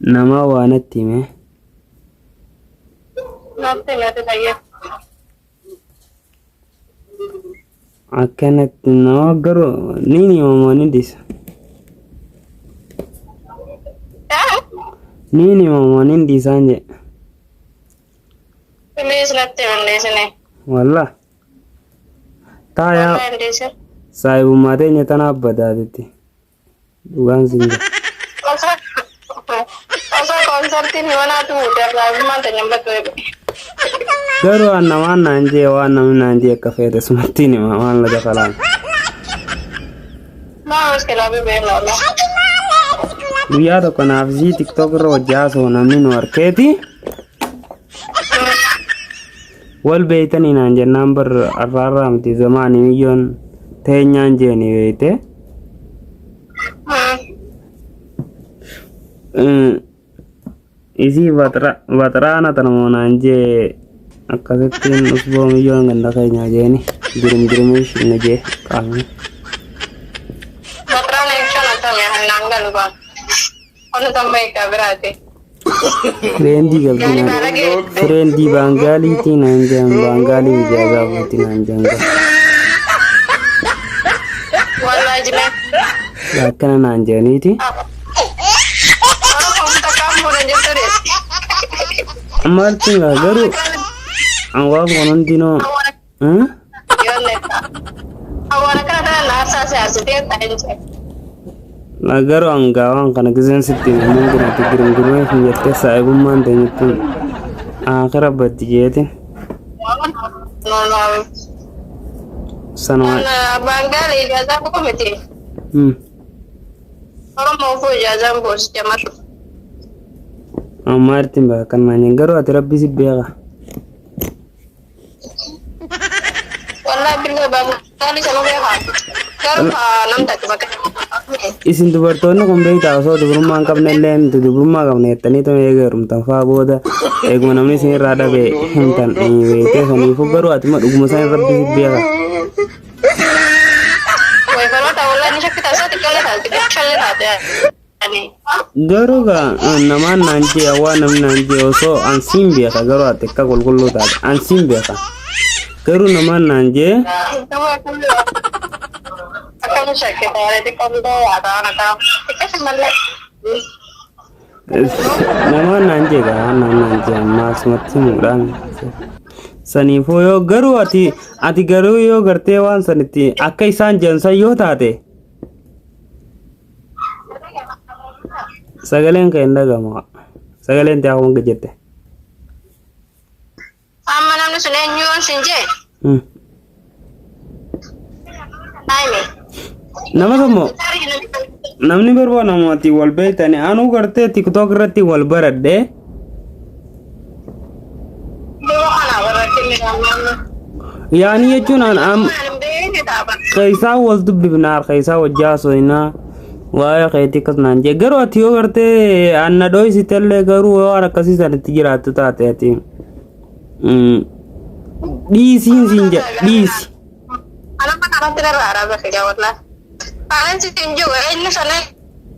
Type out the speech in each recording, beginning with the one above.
nama waanatti mee natti natti tayye akkanatti nama garuu nini mamani disa nini mamani disanje please natti mandesine walla taya saibu mate nyatana badaditi dugan singa asa konserti ni wana tu udah mante nyambat tu garu anna wana nje wana mina nje kafete sumatini wana la jakalan ma uskela be la biya to kana afzi tiktok ro jaso na min warketi wal beitani nanje number araram ti zamani million tenya nje ni beite isi batrana tanamona nje akasetin usbo million ganda kaynya je ni girim-girimish naje kami batrana ichana tamya nangal ba onu tambai ka berarti Frendi Bangali ti nanjang Bangali jaga buti nanjang wallahi jile yakana nanjang iti Martin la garu angwa konon dino awara kana na sa sa asite tainche Nagaro anggawan kana gizen sitti mungkin ati girim-girim hiyate saibu mante nyitun akhira batijete no sanwa Bangali jaza ko meti orang mau fu jaza bos jamat Martin ba kan manya garo ati rabbi sibbeega wallahi billahi Bangali sama be ha kar nam tak bakai isin dubartoonni kun beektaa osoo dubrummaan qabnelleen dubrummaa qabneettanii tun eegeerumtan faa booda eeguma namni isin irraa dhabe himtan beektee saniifuu garuu ati ma dhuguma san rabbi beeka garuu ga namaan naan jee awwaa namni naan jee osoo an siin beeka garuu ati akka qulqulluu taate an siin beeka garuu namaan naan jee Kamu sakit ada di kondo ada anak kita sebenarnya namaan naan jee ga naan naan jee ammaas matti muudhaan saniifuu yoo garuu ati garuu yoo gartee waan sanitti akka isaan jensan yoo taate sagaleen ka hin dhagama sagaleen ta'aa kun gajjette amma namni sun eenyuun sin jee nama samo namni barba namati wal beetani anu garte tiktok irratti wal baradhe yaani jechuun am kaysaa wal dubbifnaar kaysaa wajjaasoyna waa'ee keetii akkas naan jee garuu ati yoo gartee anna dhoysitellee garuu waan akkasii sanitti jiraattu taate ati dhiisiin siin jedha dhiisi anak tidak rara bekerja wallah paling sih juga ini sana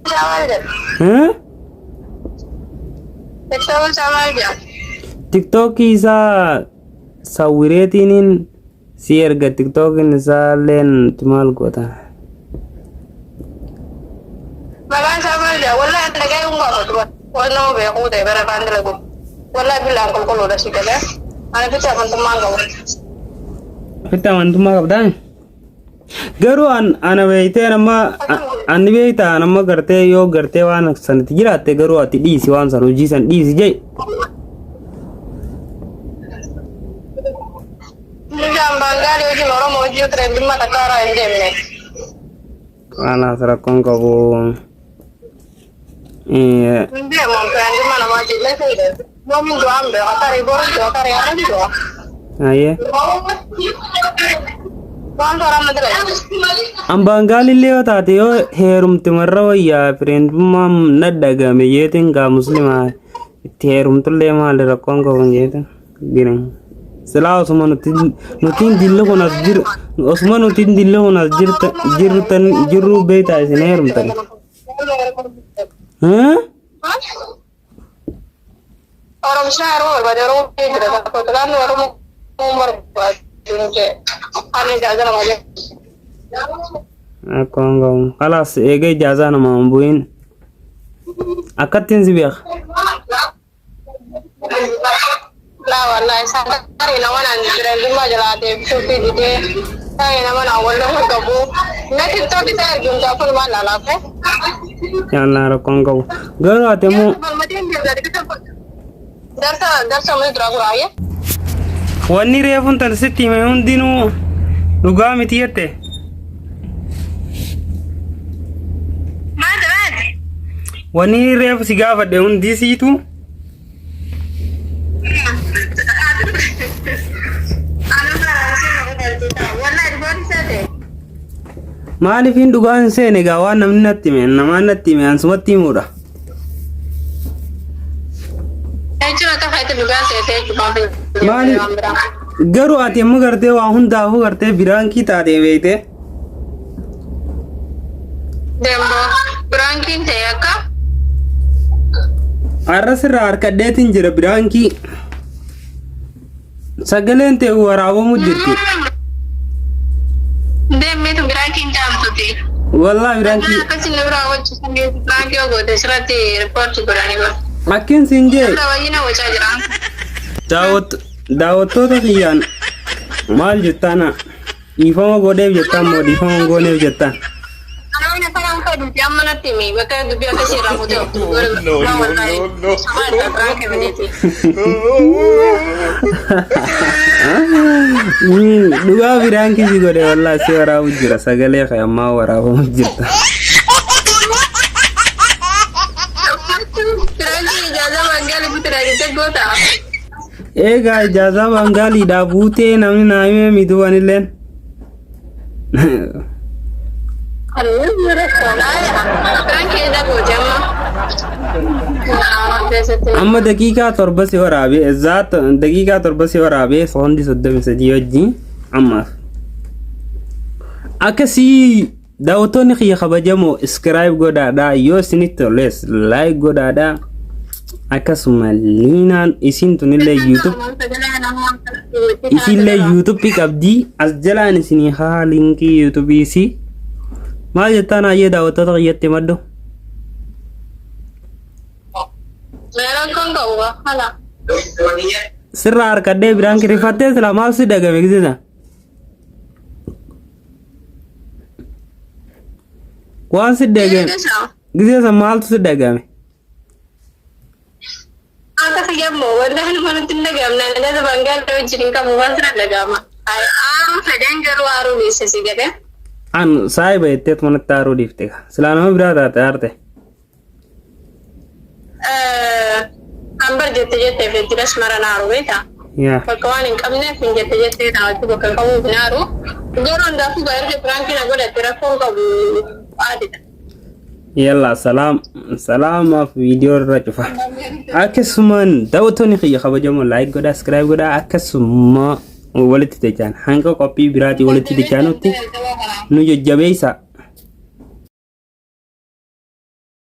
sama aja betul sama aja tiktok isaa sawireetiniin si erga tiktokin isaa leen tumaal goota malah sama aja wallah ada kayak enggak wallah mau beku deh berapa anda lagu wallah bilang kalau udah sih kan anak kita teman kau kita mantuma kabdan garuu ana beeytee nama anni beeytaa nama gartee yoo gartee waan sanatti jiraatte garuu ati dhiisi waan san hojii san dhiisi jee Bangali hojii Oromoo hojii trendimmaa takkaara hin deemne kanaaf rakkoon qabu deemu trendimmaa namaa jillee fayyade moomin du'aan beeka tarii boru du'a tarii haala du'a aye Am Bangali leo taate yoo heerumti marra wayyaa firendummaa nadhagame jeetin gaa muslimaa itti heerumtullee maali rakkoon qaban jeetin girin silaa osuma nutiin dille kun as jir osuma nutiin dille kun as jirtan jirru beeytaa isin heerumtan Orang besar pada orang tidak takut kan orang umur buat junce ane jaza aja Kongo خلاص ege jaza na mambuin akatin zibiyah la wallahi sakari na wana ndire ndima jalate futi dite sai na mana wallo gabu nati to kita junta ful mala la ko yalla ra kongo garo atemu darsa mai drago aye wani refun tan sitti me hundinu lugami tiyete wani ref sigafa de hundi situ maali fin dugaan seene gaa waan namni natti hime namaan natti hime ansumatti himuudha maali garuu ati amma gartee waa hundaafuu gartee biraankii taatee beeyte dembo brankin te akka arra sirraa harkadheetiin jira biraankii sagaleen ta'e waraabamu jirti demme tu brankin tamtuti wallahi biraankii akkasi lebra waccu sange branki ogote sirratti report godhani ba akkin sinjee wayina wacha jiran daawwattoota kiyyaan maal jettaana dhiifama godheef jettaan moo dhiifama gooneef jettaan Duga biraankii si godhe wallahi si waraabu jira sagalee kee ammaa waraabamu jirta eegaa ijaazaa bangaaliidhaa buutee namni naamee miduwanilleen amma daqiiqaa torba si waraabee exact daqiiqaa torba si waraabee sekoondii 33 wajjin ammaaf akkasii daawwattoonni kiyya kabajamoo subscribe godhaadhaa yoo isinitti toles like godhaadhaa akkasuma liinaan isin tunillee youtube isinillee youtube qabdii as jalaan isinii haa linkii youtube isi maal jettaan ayyee daawwattoota kiyyatti maddo sirraa harkadhee biraan kirifattee sila maal si dhagame gisisa waan si dhagame gisisa maaltu si dhagame Aka kiyammo wallahi manatti dhagamna nada bangal to jirin ka muwasra dhagama ay feden garu aru bisi gade an saiba ettet manatti aru difte silana birada taarte ambar jette fetiras marana aru beta ya pakwan inkamne fin jette na tu bakal kamu binaru garu ndafu bayar ke pranki na goda tera ko ka adita يلا سلام في فيديو الرجفة أكسمان داوتوني خي خبجم لايك ودا سبسكرايب ودا أكسما ولتي تجان هانكو كوبي براتي ولتي تجانوتي نيجو جابيسا